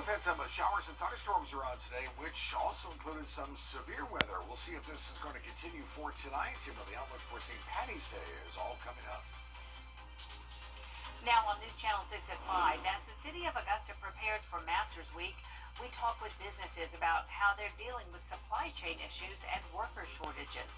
we've had some showers and thunderstorms around today, which also included some severe weather. We'll see if this is going to continue for tonight. You know, the outlook for St. Patty's Day is all coming up. Now on News Channel 6 at 5, as the city of Augusta prepares for Masters Week, we talk with businesses about how they're dealing with supply chain issues and worker shortages.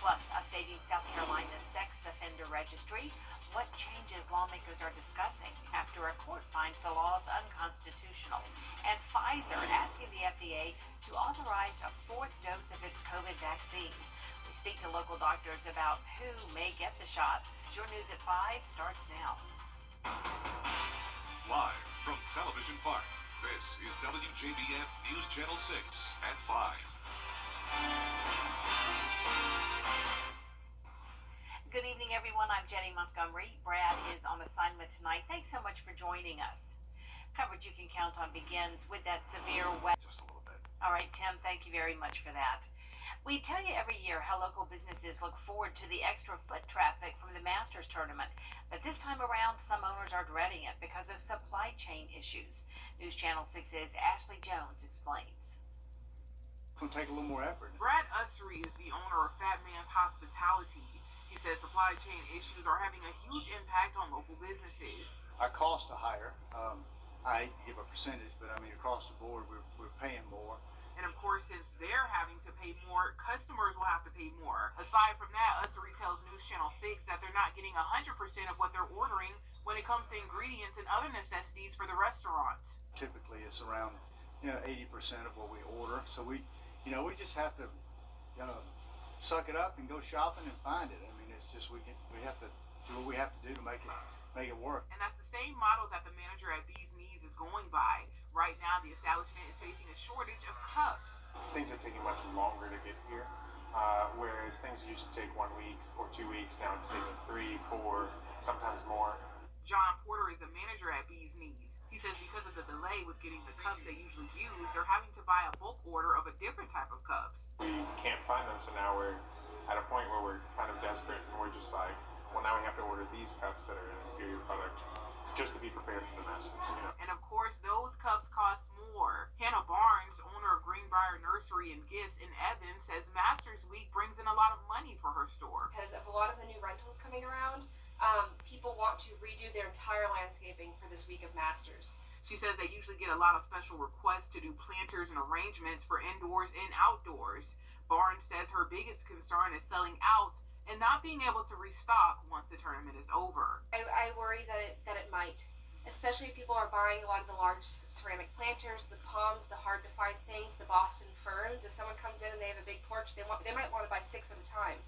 Plus, updating South Carolina's sex offender registry, what changes lawmakers are discussing after a court finds the laws unconstitutional, and Pfizer asking the FDA to authorize a fourth dose of its COVID vaccine. We speak to local doctors about who may get the shot. Your News at 5 starts now. Live from Television Park, this is WJBF News Channel 6 at 5. Good evening, everyone. I'm Jenny Montgomery. Brad is on assignment tonight. Thanks so much for joining us. Coverage you can count on begins with that severe weather. Just a little bit. All right, Tim, thank you very much for that. We tell you every year how local businesses look forward to the extra foot traffic from the Masters tournament, but this time around, some owners are dreading it because of supply chain issues. News Channel 6's Ashley Jones explains. It's going to take a little more effort. Brad Ussery is the owner of Fat Man's Hospitality. He says supply chain issues are having a huge impact on local businesses. Our costs are higher. I hate to give a percentage, but I mean across the board we're paying more. And of course, since they're having to pay more, customers will have to pay more. Aside from that, Ussery tells News Channel 6 that they're not getting 100% of what they're ordering when it comes to ingredients and other necessities for the restaurant. Typically it's around 80% of what we order. So we just have to suck it up and go shopping and find it. I mean, it's just we have to do what we have to do to make it work. And that's the same model that the manager at Bee's Knees is going by. Right now, the establishment is facing a shortage of cups. Things are taking much longer to get here, whereas things used to take 1 week or 2 weeks. Now it's taking 3, 4, sometimes more. John Porter is the manager at Bee's Knees. He says because of the delay with getting the cups they usually use, they're having to buy a bulk order of a different type of cups. We can't find them, so now we're at a point where we're kind of desperate, and we're just like, well, now we have to order these cups that are an inferior product just to be prepared for the Masters. And of course, those cups cost more. Hannah Barnes, owner of Greenbrier Nursery and Gifts in Evans, says Masters Week brings in a lot of money for her store. Because of a lot of the new rentals coming around, people want to redo their entire landscaping for this week of Masters. She says they usually get a lot of special requests to do planters and arrangements for indoors and outdoors. Barnes says her biggest concern is selling out and not being able to restock once the tournament is over. I worry that it might, especially if people are buying a lot of the large ceramic planters, the palms, the hard to find things, the Boston ferns. If someone comes in and they have a big porch, they might want to buy 6 at a time.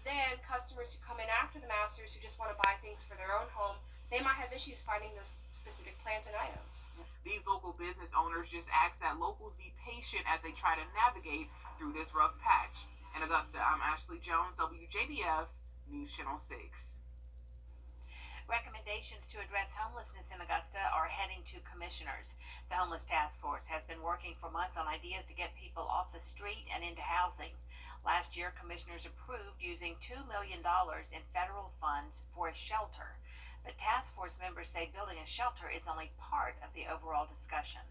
Then customers who come in after the Masters who just want to buy things for their own home, they might have issues finding those specific plants and items. These local business owners just ask that locals be patient as they try to navigate through this rough patch. In Augusta, I'm Ashley Jones, WJBF News Channel 6. Recommendations to address homelessness in Augusta are heading to commissioners. The Homeless Task Force has been working for months on ideas to get people off the street and into housing. Last year, commissioners approved using $2 million in federal funds for a shelter. But task force members say building a shelter is only part of the overall discussion.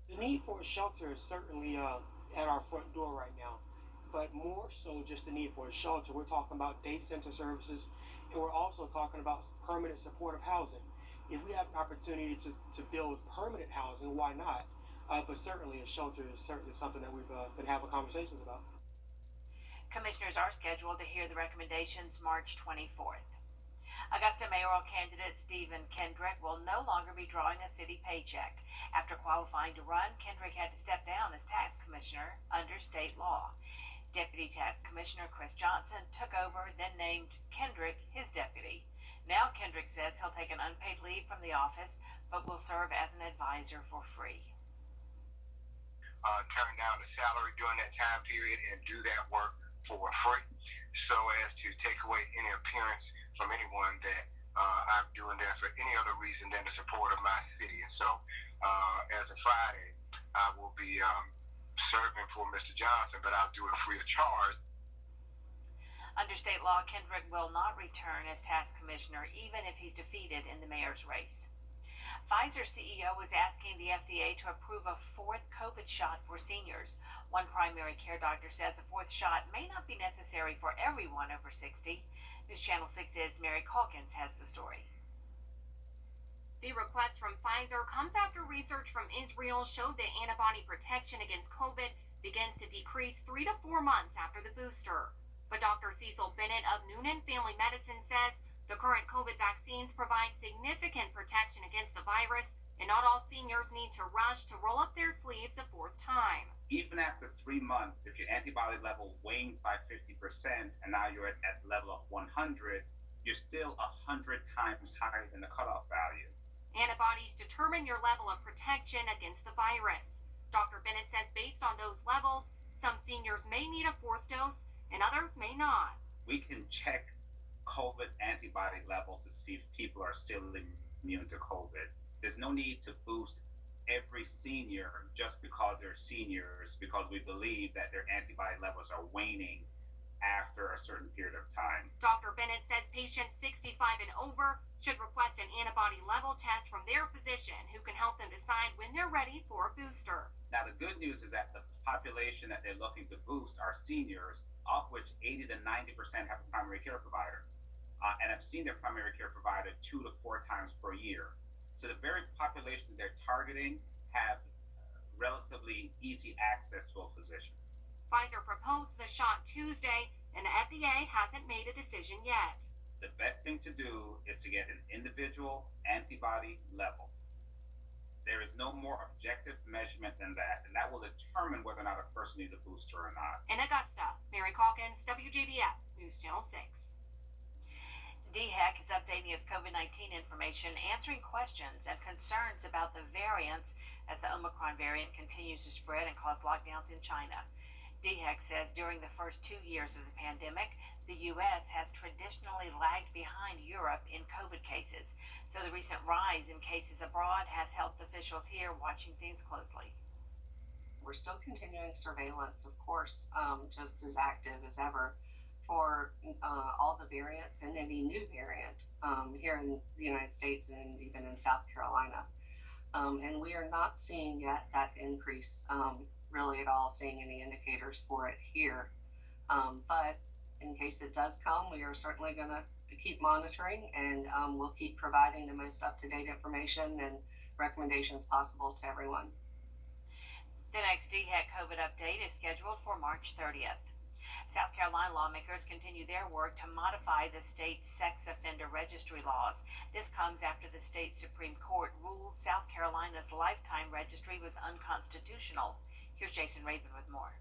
The need for a shelter is certainly at our front door right now, but more so just the need for a shelter. We're talking about day center services, and we're also talking about permanent supportive housing. If we have an opportunity to build permanent housing, why not? But certainly a shelter is certainly something that we've been having conversations about. Commissioners are scheduled to hear the recommendations March 24th. Augusta mayoral candidate Stephen Kendrick will no longer be drawing a city paycheck. After qualifying to run, Kendrick had to step down as tax commissioner under state law. Deputy Tax Commissioner Chris Johnson took over, then named Kendrick his deputy. Now Kendrick says he'll take an unpaid leave from the office, but will serve as an advisor for free. Turn down the salary during that time period and do that work for free, so as to take away any appearance from anyone that I'm doing that for any other reason than the support of my city. And so as of Friday, I will be serving for Mr. Johnson, but I'll do it free of charge. Under state law, Kendrick will not return as tax commissioner even if he's defeated in the mayor's race. Pfizer CEO is asking the FDA to approve a fourth COVID shot for seniors. One primary care doctor says a fourth shot may not be necessary for everyone over 60. News Channel 6's Mary Calkins has the story. The request from Pfizer comes after research from Israel showed that antibody protection against COVID begins to decrease 3 to 4 months after the booster. But Dr. Cecil Bennett of Noonan Family Medicine says the current COVID vaccines provide significant protection against the virus, and not all seniors need to rush to roll up their sleeves a fourth time. Even after 3 months, if your antibody level wanes by 50% and now you're at the level of 100, you're still 100 times higher than the cutoff value. Antibodies determine your level of protection against the virus. Dr. Bennett says based on those levels, some seniors may need a fourth dose and others may not. We can check COVID antibody levels to see if people are still immune to COVID. There's no need to boost every senior just because they're seniors, because we believe that their antibody levels are waning after a certain period of time. Dr. Bennett says patients 65 and over should request an antibody level test from their physician, who can help them decide when they're ready for a booster. Now, the good news is that the population that they're looking to boost are seniors, of which 80 to 90% have a primary care provider, and have seen their primary care provider 2 to 4 times per year. So the very population they're targeting have relatively easy access to a physician. Pfizer proposed the shot Tuesday, and the FDA hasn't made a decision yet. The best thing to do is to get an individual antibody level. There is no more objective measurement than that, and that will determine whether or not a person needs a booster or not. In Augusta, Mary Calkins, WJBF News Channel 6. DHEC is updating its COVID-19 information, answering questions and concerns about the variants as the Omicron variant continues to spread and cause lockdowns in China. DHEC says during the first 2 years of the pandemic, the U.S. has traditionally lagged behind Europe in COVID cases. So the recent rise in cases abroad has helped officials here watching things closely. We're still continuing surveillance, of course, just as active as ever for all the variants and any new variant here in the United States and even in South Carolina. And we are not seeing yet that increase really at all, seeing any indicators for it here. But in case it does come, we are certainly going to keep monitoring, and we'll keep providing the most up-to-date information and recommendations possible to everyone. The next DHEC COVID update is scheduled for March 30th. South Carolina lawmakers continue their work to modify the state's sex offender registry laws. This comes after the state Supreme Court ruled South Carolina's lifetime registry was unconstitutional. Here's Jason Raven with more.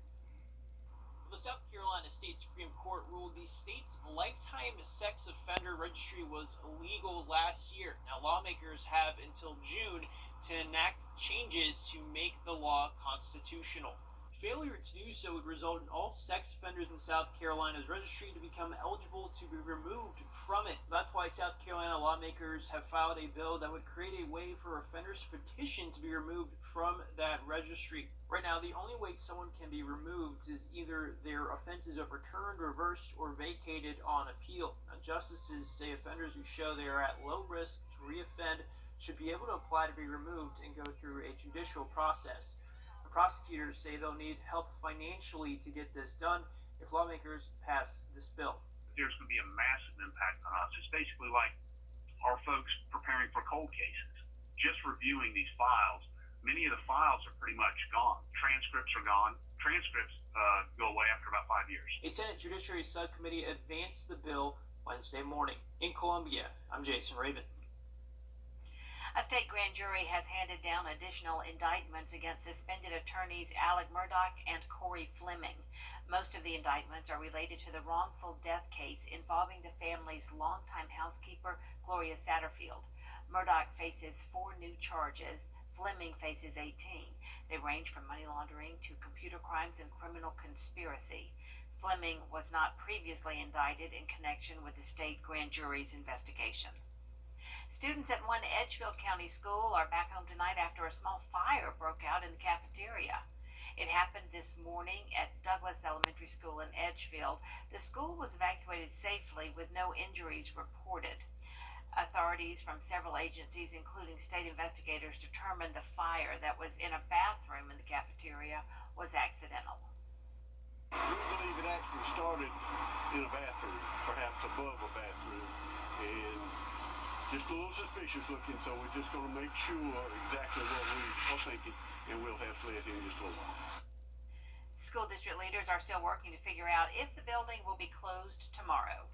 The South Carolina State Supreme Court ruled the state's lifetime sex offender registry was illegal last year. Now, lawmakers have until June to enact changes to make the law constitutional. Failure to do so would result in all sex offenders in South Carolina's registry to become eligible to be removed from it. That's why South Carolina lawmakers have filed a bill that would create a way for offenders to petition to be removed from that registry. Right now, the only way someone can be removed is either their offense is overturned, reversed, or vacated on appeal. Now, justices say offenders who show they are at low risk to reoffend should be able to apply to be removed and go through a judicial process. Prosecutors say they'll need help financially to get this done if lawmakers pass this bill. There's going to be a massive impact on us. It's basically like our folks preparing for cold cases. Just reviewing these files, many of the files are pretty much gone. Transcripts are gone. Transcripts go away after about 5 years. A Senate Judiciary Subcommittee advanced the bill Wednesday morning. In Columbia, I'm Jason Raven. A state grand jury has handed down additional indictments against suspended attorneys Alec Murdaugh and Corey Fleming. Most of the indictments are related to the wrongful death case involving the family's longtime housekeeper, Gloria Satterfield. Murdaugh faces 4 new charges. Fleming faces 18. They range from money laundering to computer crimes and criminal conspiracy. Fleming was not previously indicted in connection with the state grand jury's investigation. Students at one Edgefield County school are back home tonight after a small fire broke out in the cafeteria. It happened this morning at Douglas Elementary School in Edgefield. The school was evacuated safely with no injuries reported. Authorities from several agencies, including state investigators, determined the fire that was in a bathroom in the cafeteria was accidental. We believe it actually started in a bathroom, perhaps above a bathroom, and just a little suspicious looking, so we're just going to make sure exactly what we are thinking, and we'll have to let in just a little while. School district leaders are still working to figure out if the building will be closed tomorrow.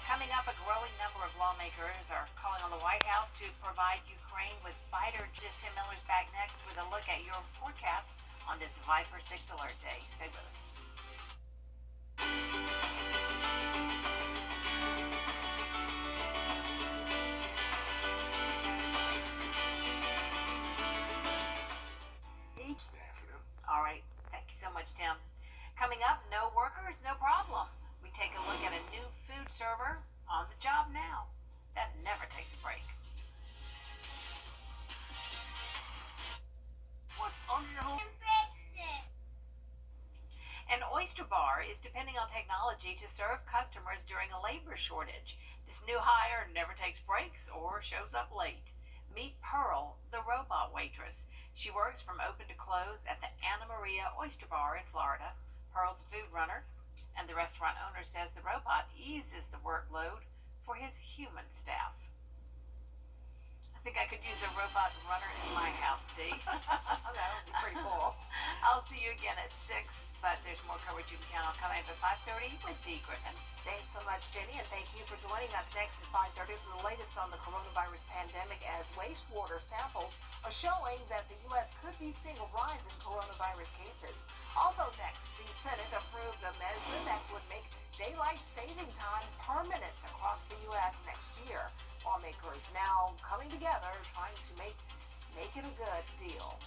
Coming up, a growing number of lawmakers are calling on the White House to provide Ukraine with fighter jets. Tim Miller's back next with a look at your forecast on this Viper 6 Alert Day. Stay with us. All right. Thank you so much, Tim. Coming up, no workers, no problem. We take a look at a new food server on the job now that never takes a break. What's under your home? An oyster bar is depending on technology to serve customers during a labor shortage. This new hire never takes breaks or shows up late. Meet Pearl, the robot waitress. She works from open to close at the Anna Maria Oyster Bar in Florida. Pearl's a food runner, and the restaurant owner says the robot eases the workload for his human staff. I think I could use a robot runner in my house, Dee. That would be pretty cool. I'll see you again at 6, but there's more coverage you can count on coming up at 5:30 with Dee Griffin. Thanks so much, Jenny, and thank you for joining us. Next at 5:30 for the latest on the coronavirus pandemic, as wastewater samples are showing that the U.S. could be seeing a rise in coronavirus cases. Also next, the Senate approved a measure that would make daylight saving time permanent across the U.S. next year. Lawmakers now coming together trying to make it a good deal.